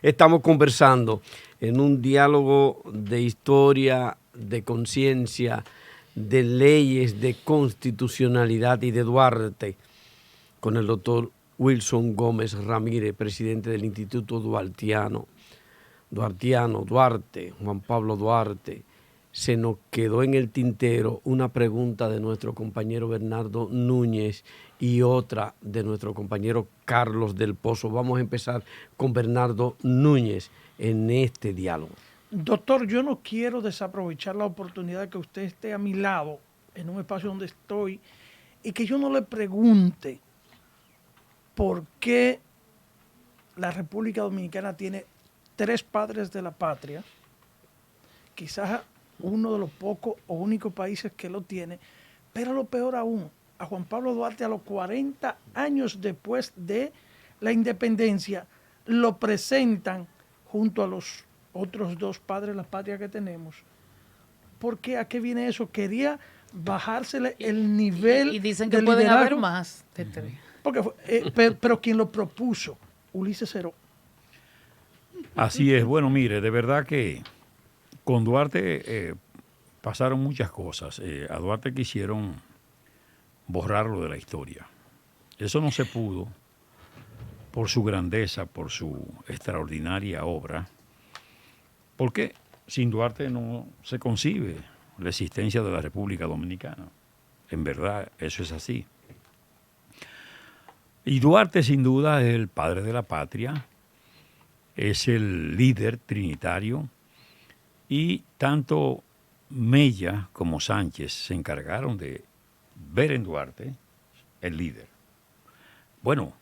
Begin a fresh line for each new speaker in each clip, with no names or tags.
Estamos conversando en un diálogo de historia, de conciencia, de leyes, de constitucionalidad y de Duarte, con el doctor Wilson Gómez Ramírez, presidente del Instituto Duarte, Juan Pablo Duarte. Se nos quedó en el tintero una pregunta de nuestro compañero Bernardo Núñez y otra de nuestro compañero Carlos del Pozo. Vamos a empezar con Bernardo Núñez en este diálogo.
Doctor, yo no quiero desaprovechar la oportunidad que usted esté a mi lado, en un espacio donde estoy, y que yo no le pregunte por qué la República Dominicana tiene 3 padres de la patria, quizás uno de los pocos o únicos países que lo tiene, pero lo peor aún, a Juan Pablo Duarte a los 40 años después de la independencia, lo presentan junto a los otros 2 padres de la patria que tenemos. ¿Por qué? ¿A qué viene eso? Quería bajársele el nivel
y dicen que pueden haber más de 3.
Porque pero quien lo propuso, Ulises Ceró.
Así es. Bueno, mire, de verdad que con Duarte pasaron muchas cosas. A Duarte quisieron borrarlo de la historia. Eso no se pudo por su grandeza, por su extraordinaria obra, porque sin Duarte no se concibe la existencia de la República Dominicana. En verdad, eso es así. Y Duarte, sin duda, es el padre de la patria, es el líder trinitario, y tanto Mella como Sánchez se encargaron de ver en Duarte el líder. Bueno,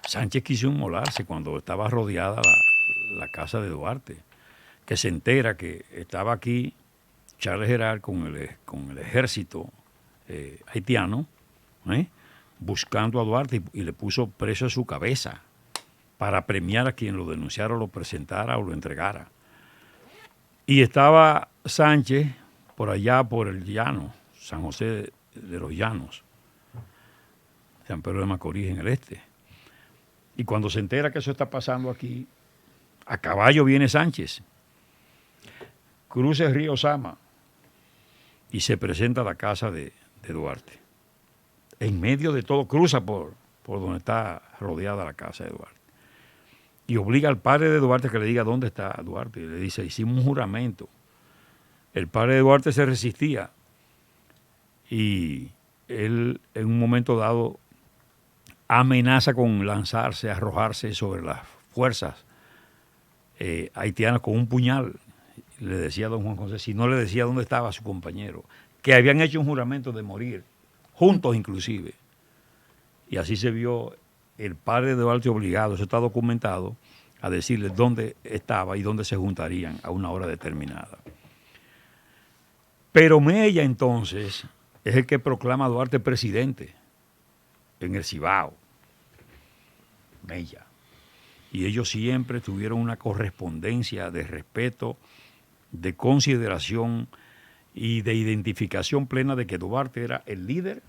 Sánchez quiso inmolarse cuando estaba rodeada la casa de Duarte, que se entera que estaba aquí Charles Gerard con el ejército haitiano, buscando a Duarte y le puso preso a su cabeza para premiar a quien lo denunciara, o lo presentara o lo entregara. Y estaba Sánchez por allá, por el llano, San José de los Llanos, San Pedro de Macorís en el este. Y cuando se entera que eso está pasando aquí, a caballo viene Sánchez, cruza el río Sama y se presenta a la casa de Duarte. En medio de todo, cruza por donde está rodeada la casa de Duarte. Y obliga al padre de Duarte que le diga dónde está Duarte. Y le dice, hicimos un juramento. El padre de Duarte se resistía. Y él, en un momento dado, amenaza con lanzarse, arrojarse sobre las fuerzas haitianas con un puñal. Le decía a don Juan José, si no le decía dónde estaba su compañero, que habían hecho un juramento de morir, juntos inclusive. Y así se vio el padre de Duarte obligado, eso está documentado, a decirle dónde estaba y dónde se juntarían a una hora determinada. Pero Mella entonces es el que proclama a Duarte presidente en el Cibao. Mella. Y ellos siempre tuvieron una correspondencia de respeto, de consideración y de identificación plena de que Duarte era el líder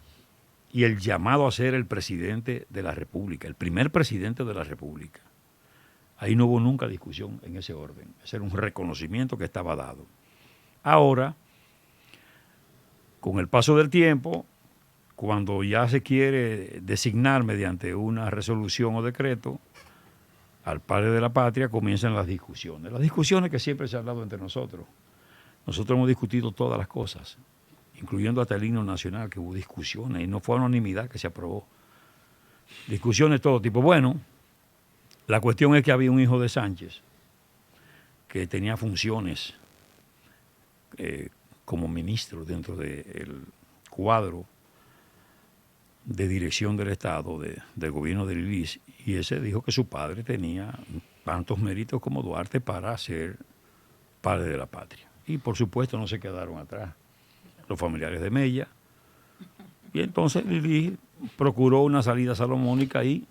y el llamado a ser el presidente de la República, el primer presidente de la República. Ahí no hubo nunca discusión en ese orden. Ese era un reconocimiento que estaba dado. Ahora, con el paso del tiempo, cuando ya se quiere designar mediante una resolución o decreto al padre de la patria, comienzan las discusiones. Las discusiones que siempre se han dado entre nosotros. Nosotros hemos discutido todas las cosas, incluyendo hasta el himno nacional, que hubo discusiones y no fue unanimidad que se aprobó. Discusiones de todo tipo. Bueno, la cuestión es que había un hijo de Sánchez que tenía funciones como ministro dentro del cuadro de dirección del Estado, del gobierno de Lilis, y ese dijo que su padre tenía tantos méritos como Duarte para ser padre de la patria. Y por supuesto no se quedaron atrás los familiares de Mella. Y entonces Lilis procuró una salida salomónica y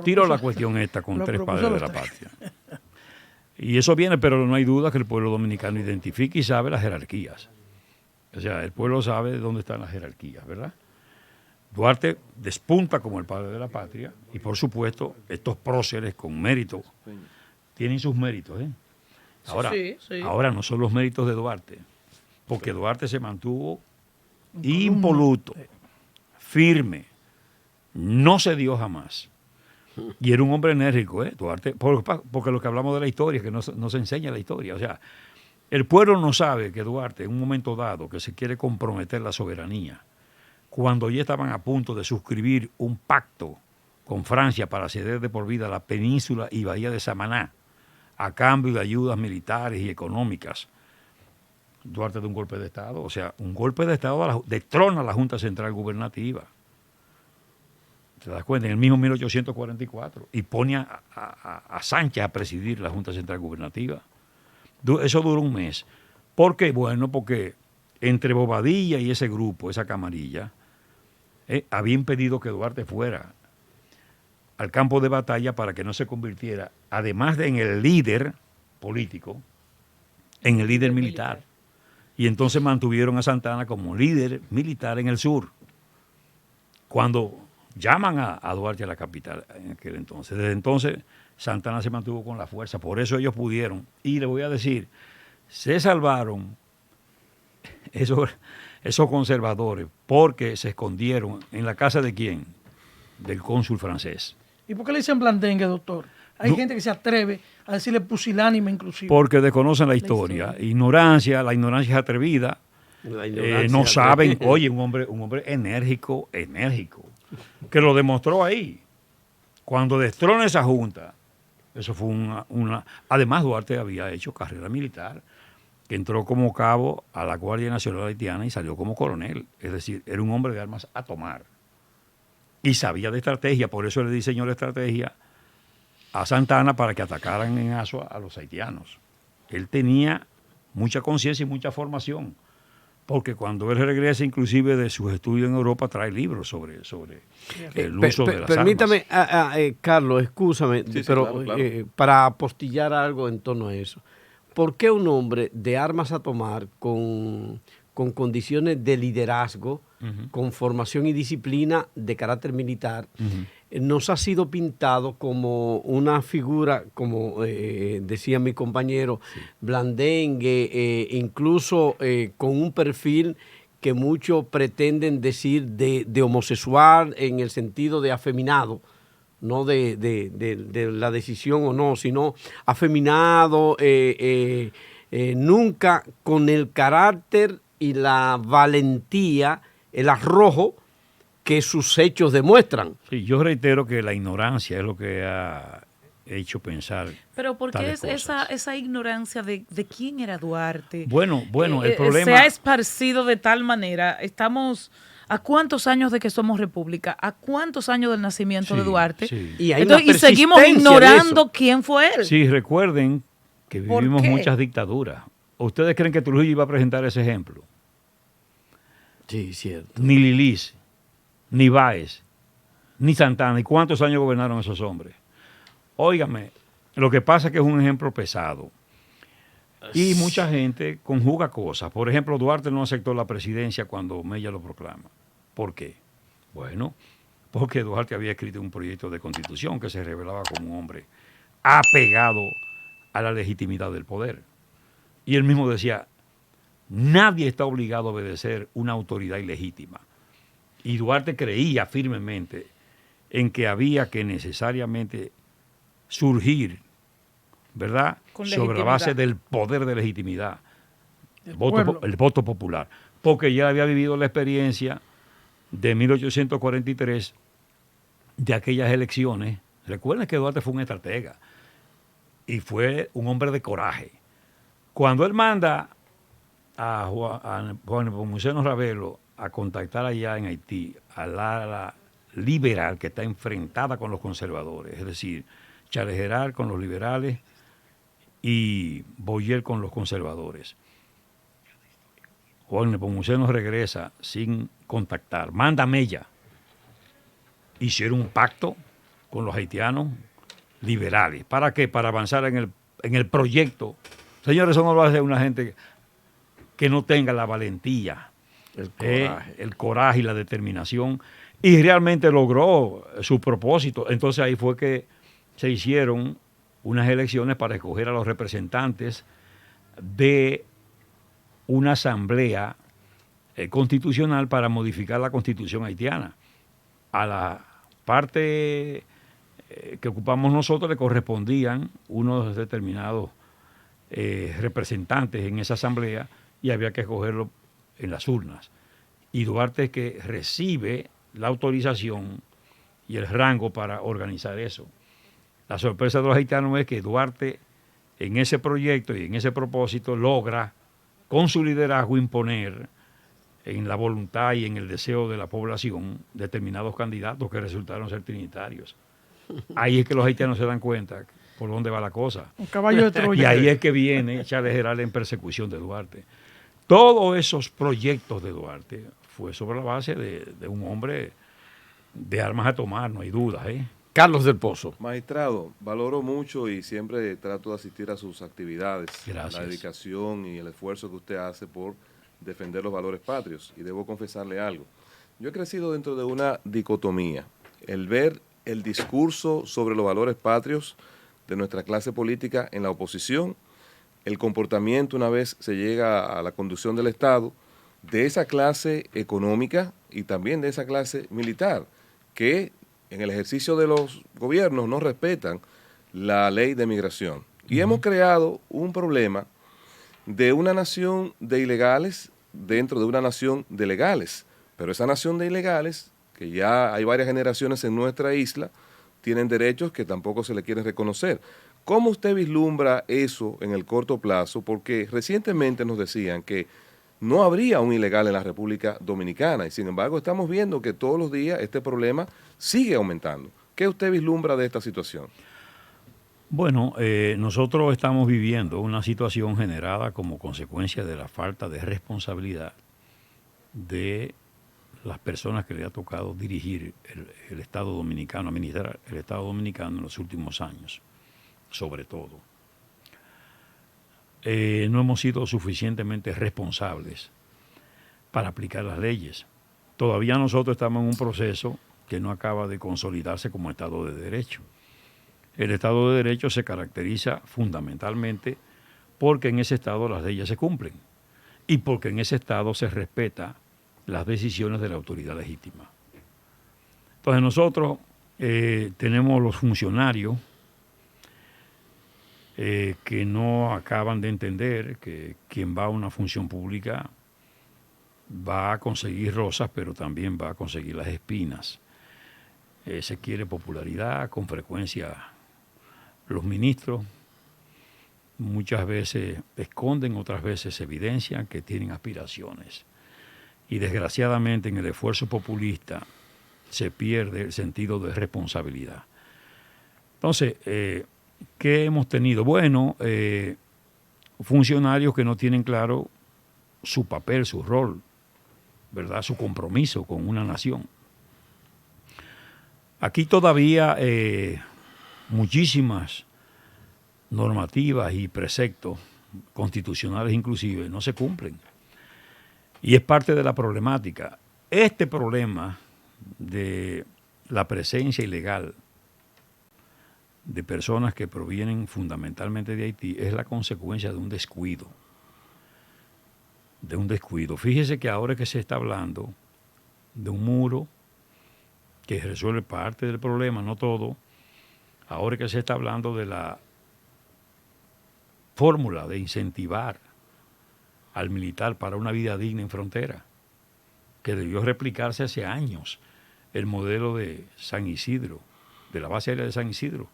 tiró la cuestión esta con 3 padres de la patria. Y eso viene, pero no hay duda que el pueblo dominicano identifica y sabe las jerarquías. O sea, el pueblo sabe dónde están las jerarquías, ¿verdad? Duarte despunta como el padre de la patria y, por supuesto, estos próceres con mérito tienen sus méritos. Ahora,
Sí.
ahora no son los méritos de Duarte, porque Duarte se mantuvo impoluto, firme, no se dio jamás. Y era un hombre enérgico, Duarte, porque lo que hablamos de la historia, que no se enseña la historia. O sea, el pueblo no sabe que Duarte, en un momento dado, que se quiere comprometer la soberanía, cuando ya estaban a punto de suscribir un pacto con Francia para ceder de por vida la península y bahía de Samaná, a cambio de ayudas militares y económicas, Duarte da un golpe de Estado. O sea, un golpe de Estado destrona a la Junta Central Gubernativa. ¿Te das cuenta? En el mismo 1844. Y pone a Sánchez a presidir la Junta Central Gubernativa. Eso duró un mes. ¿Por qué? Bueno, porque entre Bobadilla y ese grupo, esa camarilla, había impedido que Duarte fuera al campo de batalla para que no se convirtiera, además de en el líder político, en el líder militar. Y entonces mantuvieron a Santana como líder militar en el sur. Cuando llaman a Duarte a la capital en aquel entonces. Desde entonces Santana se mantuvo con la fuerza, por eso ellos pudieron. Y le voy a decir, se salvaron esos conservadores porque se escondieron en la casa de ¿quién? Del cónsul francés.
¿Y por qué le dicen blandengue, doctor? Hay gente que se atreve a decirle pusilánime inclusive.
Porque desconocen la historia. La ignorancia es atrevida. No saben, oye, un hombre enérgico, que lo demostró ahí. Cuando destrona esa junta, eso fue una... Además, Duarte había hecho carrera militar, que entró como cabo a la Guardia Nacional Haitiana y salió como coronel. Es decir, era un hombre de armas a tomar. Y sabía de estrategia, por eso le diseñó la estrategia a Santana para que atacaran en Azua a los haitianos. Él tenía mucha conciencia y mucha formación, porque cuando él regresa inclusive de sus estudios en Europa trae libros sobre el uso de las
permítame,
armas.
Carlos, excúsame,
Sí,
pero
claro.
para apostillar algo en torno a eso. ¿Por qué un hombre de armas a tomar con condiciones de liderazgo, con formación y disciplina de carácter militar, nos ha sido pintado como una figura, como decía mi compañero, blandengue, incluso con un perfil que muchos pretenden decir de homosexual en el sentido de afeminado? No de la decisión o no, sino afeminado, nunca con el carácter y la valentía, el arrojo que sus hechos demuestran.
Sí, yo reitero que la ignorancia es lo que ha hecho pensar.
Pero ¿por qué
tales
es
cosas.
esa ignorancia de quién era Duarte?
Bueno, el problema...
Se ha esparcido de tal manera. Estamos... ¿A cuántos años de que somos república? ¿A cuántos años del nacimiento de Duarte?
Sí.
Y, hay
Entonces,
una
y seguimos
persistencia de
ignorando
eso.
quién fue él.
Sí, recuerden que
¿Por
vivimos
qué?
muchas dictaduras. ¿Ustedes creen que Trujillo iba a presentar ese ejemplo?
Sí, cierto.
Ni Lilis, ni Báez, ni Santana. ¿Y cuántos años gobernaron esos hombres? Óigame, lo que pasa es que es un ejemplo pesado. Y mucha gente conjuga cosas. Por ejemplo, Duarte no aceptó la presidencia cuando Mella lo proclama. ¿Por qué? Bueno, porque Duarte había escrito un proyecto de constitución que se revelaba como un hombre apegado a la legitimidad del poder. Y él mismo decía, nadie está obligado a obedecer una autoridad ilegítima. Y Duarte creía firmemente en que había que necesariamente surgir, ¿verdad?,
Con
sobre la
legitimidad.
base del poder de legitimidad,
Del
el
pueblo.
voto popular. Porque ya había vivido la experiencia de 1843, de aquellas elecciones. Recuerden que Duarte fue un estratega y fue un hombre de coraje. Cuando él manda a Juan Nepomuceno Ravelo a contactar allá en Haití a la liberal que está enfrentada con los conservadores, es decir, Charles Gerard con los liberales y Boyer con los conservadores. Juan Nepomuceno regresa sin contactar, manda a Mella. Hicieron un pacto con los haitianos liberales. ¿Para qué? Para avanzar en el proyecto. Señores, eso no lo hace una gente que no tenga la valentía,
El coraje.
el coraje y la determinación Y realmente logró su propósito. Entonces ahí fue que se hicieron unas elecciones para escoger a los representantes de una asamblea constitucional para modificar la constitución haitiana. A la parte que ocupamos nosotros le correspondían unos determinados representantes en esa asamblea y había que escogerlo en las urnas. Y Duarte es que recibe la autorización y el rango para organizar eso. La sorpresa de los haitianos es que Duarte en ese proyecto y en ese propósito logra con su liderazgo imponer en la voluntad y en el deseo de la población determinados candidatos que resultaron ser trinitarios. Ahí es que los haitianos se dan cuenta por dónde va la cosa.
Un caballo de Troya.
Y ahí es que viene Charles Geral en persecución de Duarte. Todos esos proyectos de Duarte fue sobre la base de un hombre de armas a tomar, no hay duda, ¿eh?
Carlos del Pozo.
Magistrado, valoro mucho y siempre trato de asistir a sus actividades.
Gracias.
La dedicación y el esfuerzo que usted hace por defender los valores patrios. Y debo confesarle algo. Yo he crecido dentro de una dicotomía. El ver el discurso sobre los valores patrios de nuestra clase política en la oposición, el comportamiento una vez se llega a la conducción del Estado, de esa clase económica y también de esa clase militar, que en el ejercicio de los gobiernos no respetan la ley de migración. Y hemos creado un problema de una nación de ilegales dentro de una nación de legales. Pero esa nación de ilegales, que ya hay varias generaciones en nuestra isla, tienen derechos que tampoco se le quieren reconocer. ¿Cómo usted vislumbra eso en el corto plazo? Porque recientemente nos decían que no habría un ilegal en la República Dominicana y sin embargo estamos viendo que todos los días este problema sigue aumentando. ¿Qué usted vislumbra de esta situación?
Bueno, nosotros estamos viviendo una situación generada como consecuencia de la falta de responsabilidad de las personas que le ha tocado dirigir el Estado Dominicano, administrar el Estado Dominicano en los últimos años, sobre todo. No hemos sido suficientemente responsables para aplicar las leyes. Todavía nosotros estamos en un proceso que no acaba de consolidarse como Estado de Derecho. El Estado de Derecho se caracteriza fundamentalmente porque en ese Estado las leyes se cumplen y porque en ese Estado se respeta las decisiones de la autoridad legítima. Entonces nosotros tenemos los funcionarios que no acaban de entender que quien va a una función pública va a conseguir rosas, pero también va a conseguir las espinas. Se quiere popularidad, con frecuencia los ministros muchas veces esconden, otras veces evidencian que tienen aspiraciones. Y desgraciadamente en el esfuerzo populista se pierde el sentido de responsabilidad. Entonces, ¿qué hemos tenido? Bueno, funcionarios que no tienen claro su papel, su rol, ¿verdad? Su compromiso con una nación. Aquí todavía muchísimas normativas y preceptos constitucionales inclusive no se cumplen. Y es parte de la problemática. Este problema de la presencia ilegal de personas que provienen fundamentalmente de Haití es la consecuencia de un descuido. Fíjese que ahora que se está hablando de un muro que resuelve parte del problema, no todo, ahora que se está hablando de la fórmula de incentivar al militar para una vida digna en frontera, que debió replicarse hace años el modelo de San Isidro, de la base aérea de San Isidro,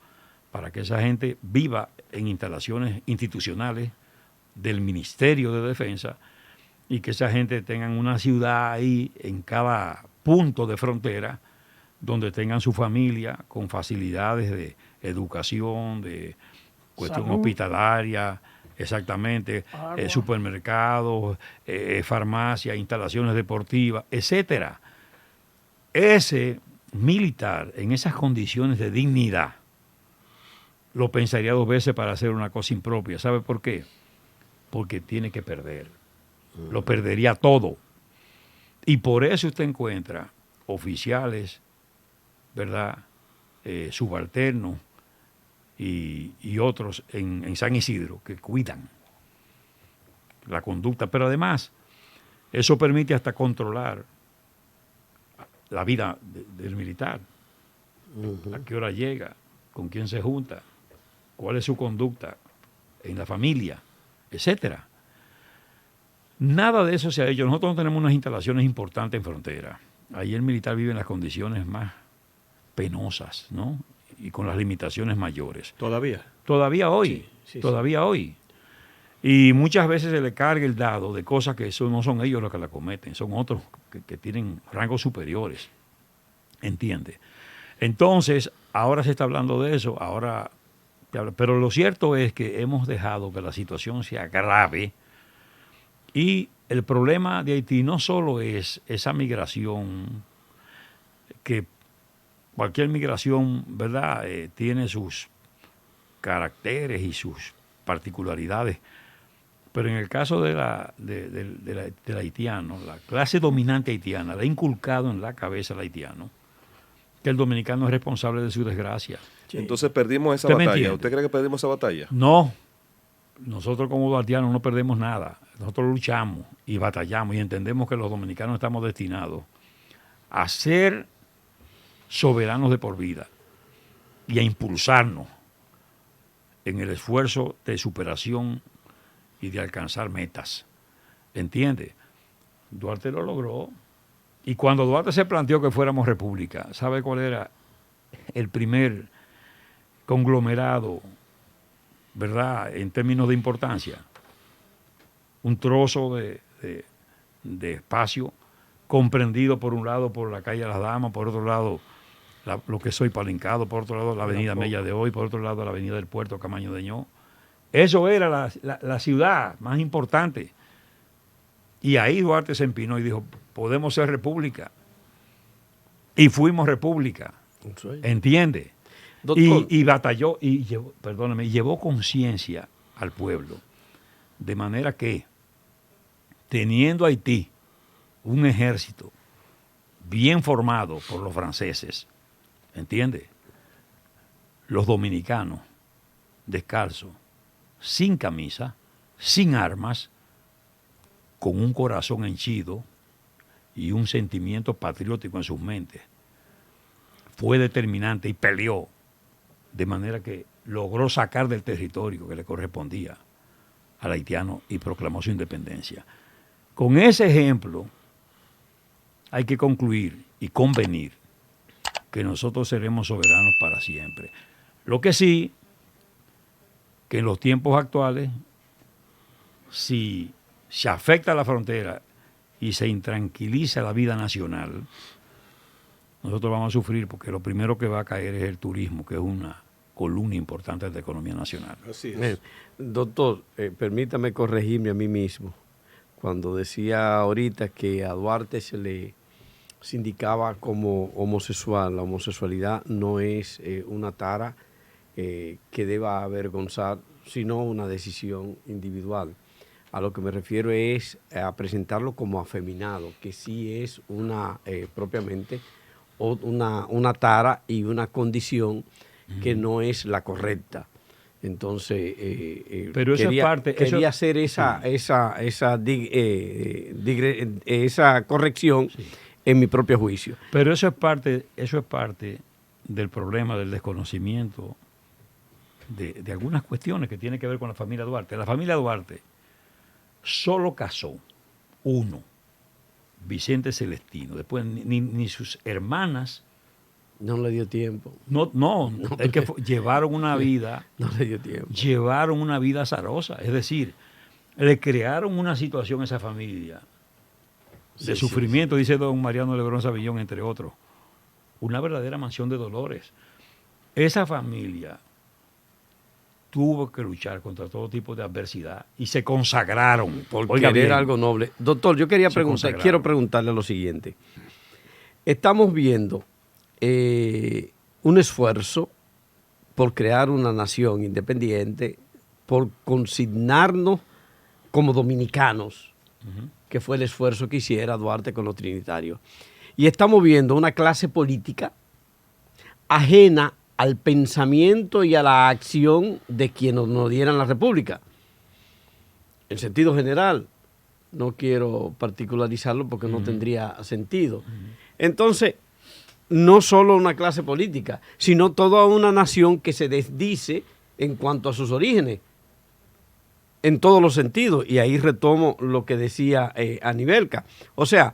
para que esa gente viva en instalaciones institucionales del Ministerio de Defensa y que esa gente tenga una ciudad ahí en cada punto de frontera donde tengan su familia con facilidades de educación, de cuestión
Salud.
hospitalaria, exactamente, supermercados, farmacias, instalaciones deportivas, etcétera. Ese militar en esas condiciones de dignidad lo pensaría dos veces para hacer una cosa impropia. ¿Sabe por qué? Porque tiene que perder. Lo perdería todo. Y por eso usted encuentra oficiales, ¿verdad? Subalternos y otros en San Isidro que cuidan la conducta, pero además eso permite hasta controlar la vida del militar. ¿A qué hora llega? ¿Con quién se junta? ¿Cuál es su conducta en la familia? Etcétera. Nada de eso se ha hecho. Nosotros no tenemos unas instalaciones importantes en frontera. Ahí el militar vive en las condiciones más penosas, ¿no? Y con las limitaciones mayores.
¿Todavía?
Todavía hoy. Todavía hoy. Y muchas veces se le carga el dado de cosas que no son ellos los que la cometen, son otros que tienen rangos superiores. ¿Entiende? Entonces, ahora se está hablando de eso, pero lo cierto es que hemos dejado que la situación se agrave y el problema de Haití no solo es esa migración, que cualquier migración, ¿verdad?, tiene sus caracteres y sus particularidades, pero en el caso del haitiano, la clase dominante haitiana le ha inculcado en la cabeza al haitiano que el dominicano es responsable de su desgracia.
Entonces perdimos esa batalla. ¿Usted cree que perdimos esa batalla?
No. Nosotros como duartianos no perdemos nada. Nosotros luchamos y batallamos y entendemos que los dominicanos estamos destinados a ser soberanos de por vida y a impulsarnos en el esfuerzo de superación y de alcanzar metas. ¿Entiende? Duarte lo logró. Y cuando Duarte se planteó que fuéramos república, ¿sabe cuál era el primer conglomerado, verdad, en términos de importancia? Un trozo de espacio comprendido por un lado por la calle Las Damas, por otro lado lo que soy Palincado, por otro lado la avenida Mella de Hoy, por otro lado la avenida del Puerto Camaño de Ño. Eso era la ciudad más importante. Y ahí Duarte se empinó y dijo, podemos ser república. Y fuimos república. ¿Entiende? Y batalló, y llevó conciencia al pueblo. De manera que, teniendo Haití un ejército bien formado por los franceses, ¿entiende? Los dominicanos, descalzos, sin camisa, sin armas, con un corazón henchido y un sentimiento patriótico en sus mentes, fue determinante y peleó, de manera que logró sacar del territorio que le correspondía al haitiano y proclamó su independencia. Con ese ejemplo hay que concluir y convenir que nosotros seremos soberanos para siempre. Lo que sí, que en los tiempos actuales, si se afecta la frontera y se intranquiliza la vida nacional, nosotros vamos a sufrir, porque lo primero que va a caer es el turismo, que es una columna importante de la economía nacional.
Así es.
Doctor, permítame corregirme a mí mismo. Cuando decía ahorita que a Duarte se indicaba como homosexual, la homosexualidad no es una tara que deba avergonzar, sino una decisión individual. A lo que me refiero es a presentarlo como afeminado, que sí es propiamente una tara y una condición que no es la correcta. Entonces,
pero
quería hacer esa corrección en mi propio juicio.
Pero eso es parte del problema del desconocimiento de algunas cuestiones que tienen que ver con la familia Duarte. La familia Duarte solo casó uno, Vicente Celestino. Después ni sus hermanas.
No le dio tiempo.
Llevaron una vida.
No le dio tiempo.
Llevaron una vida azarosa. Es decir, le crearon una situación a esa familia de sufrimiento, dice don Mariano Lebrón Savillón, entre otros. Una verdadera mansión de dolores. Esa familia tuvo que luchar contra todo tipo de adversidad y se consagraron.
Por querer algo noble. Doctor, yo quiero preguntarle lo siguiente. Estamos viendo un esfuerzo por crear una nación independiente, por consignarnos como dominicanos, que fue el esfuerzo que hiciera Duarte con los trinitarios. y estamos viendo una clase política ajena al pensamiento y a la acción de quienes nos dieran la República. En sentido general, no quiero particularizarlo porque no tendría sentido. Entonces, no solo una clase política, sino toda una nación que se desdice en cuanto a sus orígenes, en todos los sentidos. Y ahí retomo lo que decía Anibelka. O sea,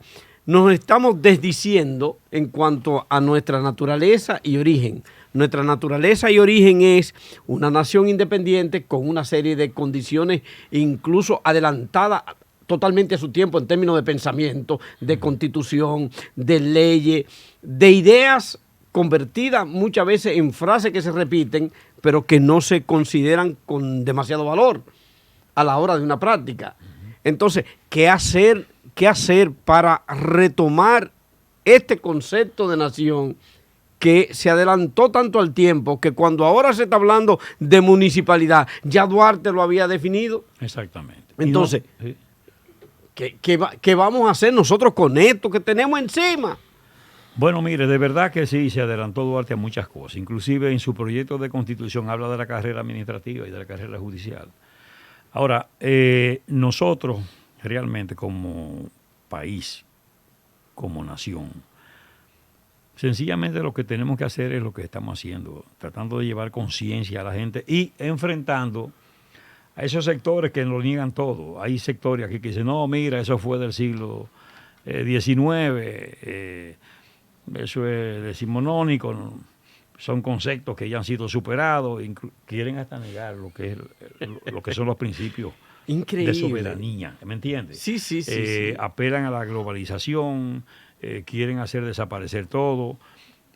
nos estamos desdiciendo en cuanto a nuestra naturaleza y origen. Nuestra naturaleza y origen es una nación independiente con una serie de condiciones incluso adelantadas totalmente a su tiempo en términos de pensamiento, de constitución, de leyes, de ideas convertidas muchas veces en frases que se repiten, pero que no se consideran con demasiado valor a la hora de una práctica. Entonces, ¿qué hacer para retomar este concepto de nación que se adelantó tanto al tiempo que cuando ahora se está hablando de municipalidad, ya Duarte lo había definido?
Exactamente.
Entonces, ¿qué vamos a hacer nosotros con esto que tenemos encima?
Bueno, mire, de verdad que sí, se adelantó Duarte a muchas cosas. Inclusive en su proyecto de constitución habla de la carrera administrativa y de la carrera judicial. Ahora, nosotros realmente como país, como nación, sencillamente lo que tenemos que hacer es lo que estamos haciendo, tratando de llevar conciencia a la gente y enfrentando a esos sectores que lo niegan todo. Hay sectores aquí que dicen, no, mira, eso fue del siglo XIX, eso es decimonónico, ¿no? Son conceptos que ya han sido superados, quieren hasta negar lo que son los principios
Increíble.
de soberanía, ¿me entiendes?
Sí, sí, sí.
Apelan a la globalización, quieren hacer desaparecer todo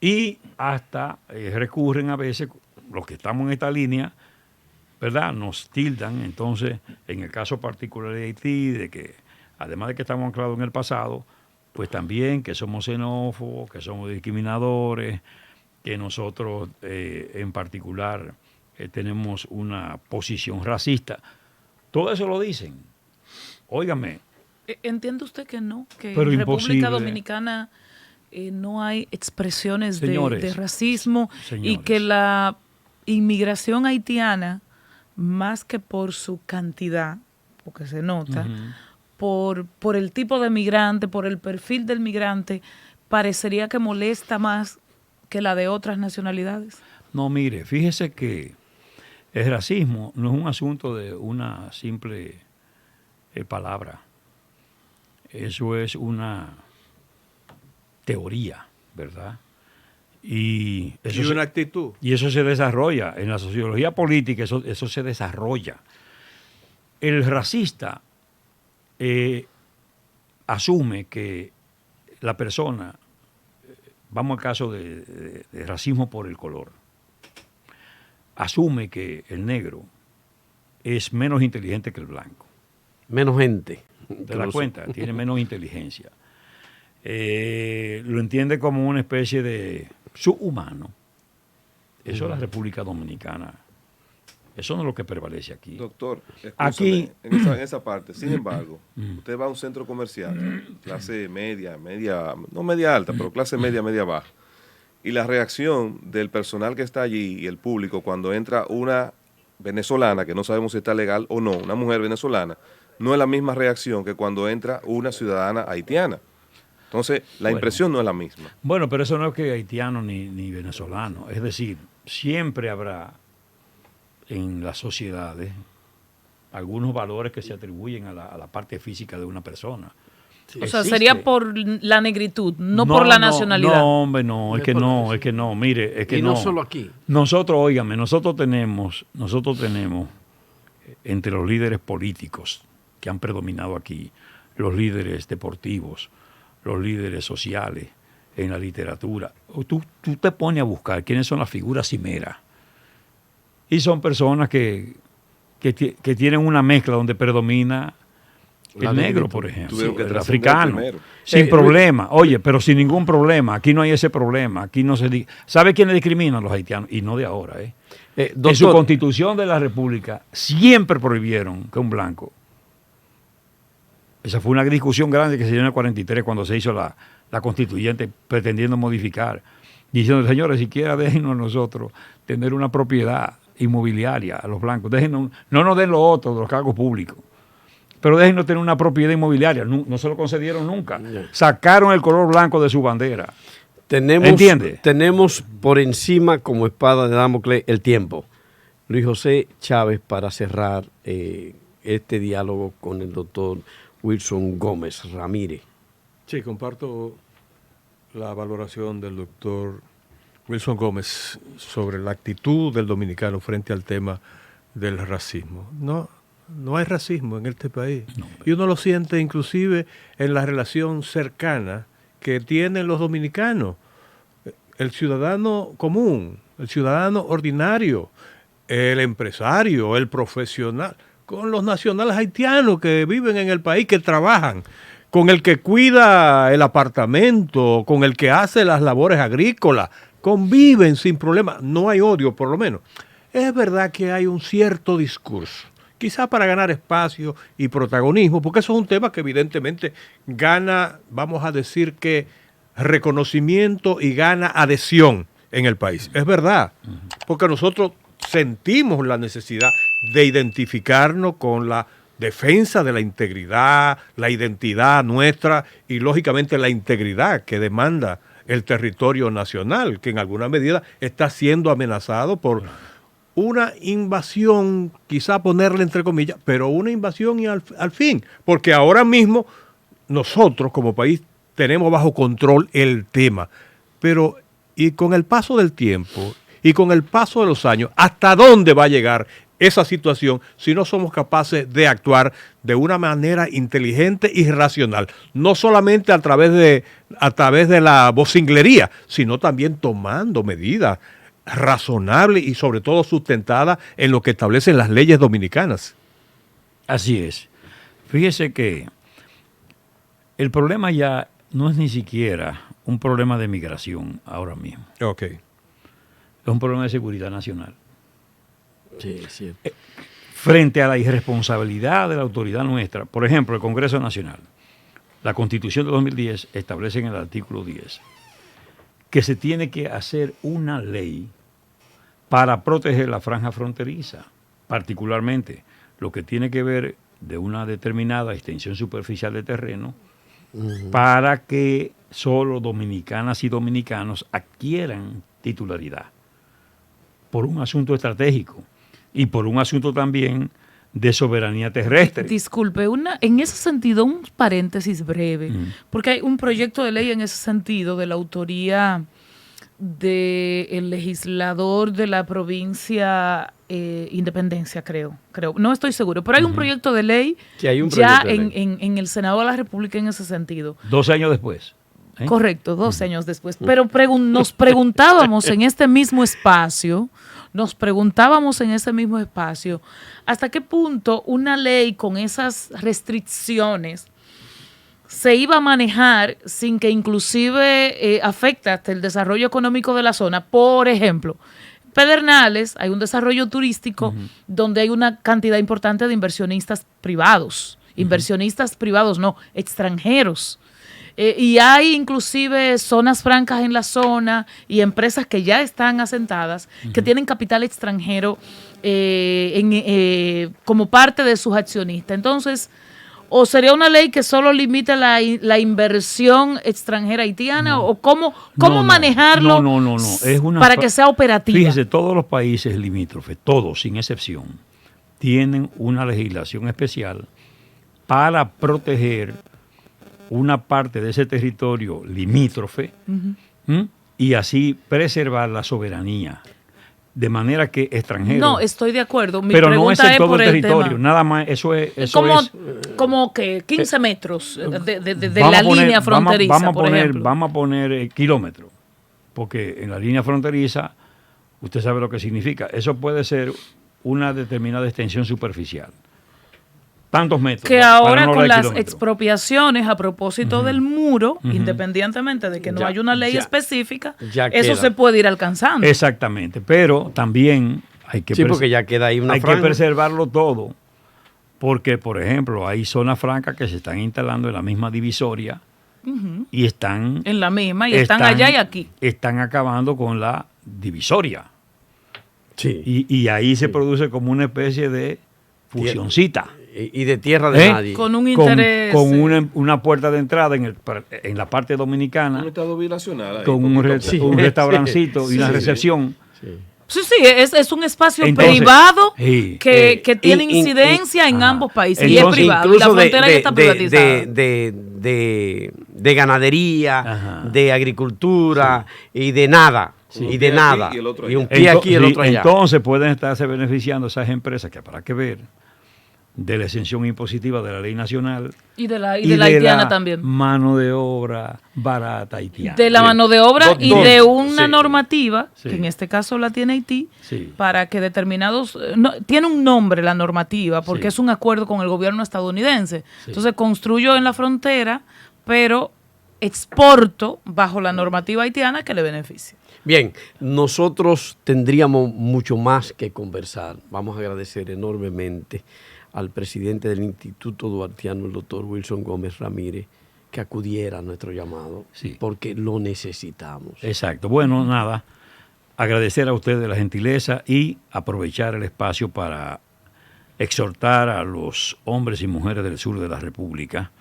y hasta recurren a veces, los que estamos en esta línea, ¿verdad? Nos tildan, entonces, en el caso particular de Haití, de que además de que estamos anclados en el pasado, pues también que somos xenófobos, que somos discriminadores, que nosotros en particular tenemos una posición racista. Todo eso lo dicen. Óigame.
¿Entiende usted que no? Que
Pero
en
imposible.
República Dominicana no hay expresiones
Señores,
de racismo y
señores.
que la inmigración haitiana, más que por su cantidad, porque se nota, por el tipo de migrante, por el perfil del migrante, parecería que molesta más que la de otras nacionalidades?
No, mire, fíjese que el racismo no es un asunto de una simple palabra. Eso es una teoría, ¿verdad? Y
una actitud.
Y eso se desarrolla. En la sociología política eso se desarrolla. El racista asume que la persona, vamos al caso de racismo por el color, asume que el negro es menos inteligente que el blanco.
Menos gente.
¿Te das cuenta? Tiene menos inteligencia. Lo entiende como una especie de subhumano. Eso es la República Dominicana. Eso no es lo que prevalece aquí.
Doctor,
Aquí,
en esa parte, sin embargo, usted va a un centro comercial, clase media, no media alta, pero clase media, media baja, y la reacción del personal que está allí y el público cuando entra una venezolana, que no sabemos si está legal o no, una mujer venezolana, no es la misma reacción que cuando entra una ciudadana haitiana. Entonces, la impresión no es la misma.
Bueno, pero eso no es que haitiano ni venezolano. Es decir, siempre habrá en las sociedades algunos valores que se atribuyen a la parte física de una persona.
O sea, sería por la negritud, no por la nacionalidad.
No, hombre, no, es que no, mire, es que no.
Y no solo aquí.
Nosotros, óigame, nosotros tenemos entre los líderes políticos que han predominado aquí, los líderes deportivos, los líderes sociales, en la literatura. Tú te pones a buscar quiénes son las figuras cimeras. Y son personas que tienen una mezcla donde predomina el negro, por ejemplo, el africano, sin problema. Oye, pero sin ningún problema. Aquí no hay ese problema. Aquí no se ¿sabe quiénes discriminan? Los haitianos. Y no de ahora,
Doctor,
en su constitución de la República siempre prohibieron que un blanco Esa fue una discusión grande que se dio en el 43 cuando se hizo la constituyente pretendiendo modificar, diciendo, señores, siquiera déjenos nosotros tener una propiedad inmobiliaria a los blancos, déjenos, no nos den lo otro de los cargos públicos, pero déjenos tener una propiedad inmobiliaria. No se lo concedieron nunca. Sacaron el color blanco de su bandera.
Tenemos por encima como espada de Damocles el tiempo. Luis José Chávez, para cerrar este diálogo con el doctor Wilson Gómez Ramírez.
Sí, comparto la valoración del doctor Wilson Gómez sobre la actitud del dominicano frente al tema del racismo. No hay racismo en este país. No, y uno lo siente inclusive en la relación cercana que tienen los dominicanos. El ciudadano común, el ciudadano ordinario, el empresario, el profesional, con los nacionales haitianos que viven en el país, que trabajan, con el que cuida el apartamento, con el que hace las labores agrícolas, conviven sin problema. No hay odio, por lo menos. Es verdad que hay un cierto discurso, quizá para ganar espacio y protagonismo, porque eso es un tema que evidentemente gana, vamos a decir que reconocimiento y gana adhesión en el país. Es verdad, porque nosotros sentimos la necesidad de identificarnos con la defensa de la integridad, la identidad nuestra y lógicamente la integridad que demanda el territorio nacional, que en alguna medida está siendo amenazado por una invasión, quizá ponerle entre comillas, pero una invasión y al fin, porque ahora mismo nosotros como país tenemos bajo control el tema, pero y con el paso del tiempo y con el paso de los años, ¿hasta dónde va a llegar esa situación si no somos capaces de actuar de una manera inteligente y racional? No solamente a través de la vocinglería, sino también tomando medidas razonables y sobre todo sustentadas en lo que establecen las leyes dominicanas.
Así es. Fíjese que el problema ya no es ni siquiera un problema de migración ahora mismo.
Ok.
Es un problema de seguridad nacional.
Sí, sí.
Frente a la irresponsabilidad de la autoridad nuestra, por ejemplo, el Congreso Nacional, la Constitución de 2010 establece en el artículo 10 que se tiene que hacer una ley para proteger la franja fronteriza, particularmente lo que tiene que ver de una determinada extensión superficial de terreno, para que solo dominicanas y dominicanos adquieran titularidad, por un asunto estratégico y por un asunto también de soberanía terrestre.
Disculpe, en ese sentido, un paréntesis breve, porque hay un proyecto de ley en ese sentido de la autoría del legislador de la provincia Independencia, creo. No estoy seguro, pero hay un proyecto de ley ya en el Senado de la República en ese sentido.
2 años después.
Correcto, 2 años después. Pero nos preguntábamos en este mismo espacio, hasta qué punto una ley con esas restricciones se iba a manejar sin que inclusive afecte hasta el desarrollo económico de la zona. Por ejemplo, Pedernales, hay un desarrollo turístico donde hay una cantidad importante de inversionistas privados. Inversionistas privados, no, extranjeros. Y hay inclusive zonas francas en la zona y empresas que ya están asentadas, que tienen capital extranjero como parte de sus accionistas. Entonces, ¿o sería una ley que solo limite la inversión extranjera haitiana? ¿O cómo manejarlo para que sea operativa?
Fíjese, todos los países limítrofes, todos sin excepción, tienen una legislación especial para proteger una parte de ese territorio limítrofe y así preservar la soberanía. De manera que extranjeros.
No, estoy de acuerdo.
Pero no es en todo el territorio, nada más. Eso es.
Como que 15 metros de la línea fronteriza.
Vamos a poner kilómetros, porque en la línea fronteriza, usted sabe lo que significa. Eso puede ser una determinada extensión superficial. Tantos metros.
Que ahora con las expropiaciones a propósito del muro, independientemente de que no haya una ley específica, eso se puede ir alcanzando.
Exactamente, pero también hay que,
porque ya queda ahí una
hay que preservarlo todo, Porque, por ejemplo, hay zonas francas que se están instalando en la misma divisoria y están...
En la misma, y están allá y aquí.
Están acabando con la divisoria.
Sí.
Y ahí se produce como una especie de fusioncita.
Y de tierra de nadie.
Con un interés.
Con una puerta de entrada en la parte dominicana.
Un estado bilacional ahí,
Con
poquito a poco.
un restaurancito y una
Sí.
recepción.
Sí.
Sí, es un espacio
Entonces,
privado
sí.
que tiene
y-
incidencia en
ajá.
ambos países.
Entonces,
y es privado. Y la frontera ya está privatizada.
de ganadería,
Ajá.
de agricultura y de nada.
Sí.
Y
Un
de
pie
nada.
aquí y el otro
Y un
allá.
pie aquí y el otro allá.
Entonces pueden estarse beneficiando esas empresas que habrá que ver de la exención impositiva de la ley nacional
Y de la haitiana también.
mano de obra barata haitiana.
De la mano de obra y
Dos.
de una
Sí.
normativa,
Sí.
que en este caso la tiene Haití,
Sí.
para que determinados... tiene un nombre la normativa, porque
Sí.
es un acuerdo con el gobierno estadounidense.
Sí.
Entonces construyo en la frontera, pero exporto bajo la normativa haitiana que le beneficia.
Bien, nosotros tendríamos mucho más que conversar. Vamos a agradecer enormemente al presidente del Instituto Duartiano, el doctor Wilson Gómez Ramírez, que acudiera a nuestro llamado,
Sí.
porque lo necesitamos.
Exacto. Bueno, nada, agradecer a ustedes la gentileza y aprovechar el espacio para exhortar a los hombres y mujeres del sur de la República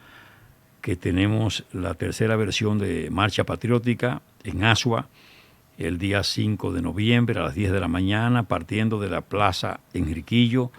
que tenemos la tercera versión de Marcha Patriótica en Asua el día 5 de noviembre a las 10 de la mañana, partiendo de la Plaza Enriquillo